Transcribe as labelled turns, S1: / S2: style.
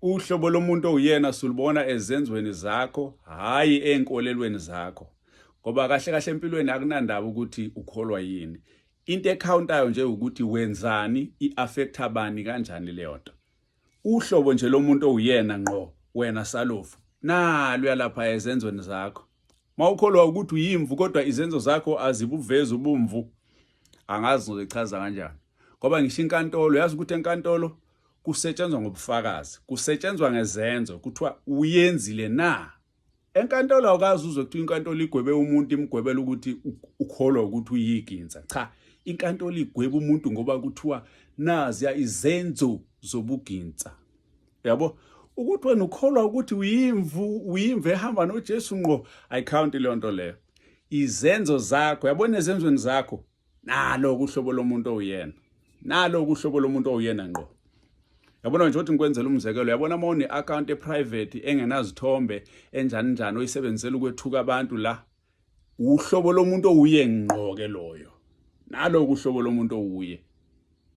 S1: Uhlobo lomuntu oyena sulubona ezenzweni zakho, hayi enkolelweni zakho. Ngoba kahle kahle empilweni akunandaba ukuthi ukholwa yini. Into ecountayo nje ukuthi wenzani, iaffecta abani kanjani leyo nto. Uhlobo nje lomuntu oyena ngqo wena Salofu. Nalo yalapha ezenzweni zakho. Mawukholwa ukuthi uyimvu kodwa izenzo zakho azibuveza ubumvu. Angazi ngizochaza kanjani. Ngoba ngisho inkantolo yazi ukuthi enkantolo kusetshenzwa ngobufakazi, kusetshenzwa ngezenzo, kuthiwa uyenzile na. Enkantolo awukazi uzwe kuthiwa inkantolo igwebe umuntu imgwebela ukuthi ukholwa ukuthi uyiginza. Cha, inkantolo igwebe umuntu ngoba kuthiwa nazi izenzo zobuginza. Yabo? Ukuthi wena ukholwa ukuthi uyimvu ehamba noJesu ngqo, ayicount leyo nto leyo. Izenzo zakho, yabona ezenzweni zakho, nalo uhlobo lomuntu oyena. Nalo uhlobo lomuntu oyena ngqo. Yabona nje ukuthi ngikwenzela umzekelo, yabona uma une-account e-private engenazithombe enjani njani oyisebenzisela ukwethuka abantu la, uhlobo lomuntu owuye ngqo ke loyo. Nalo uhlobo lomuntu owuye.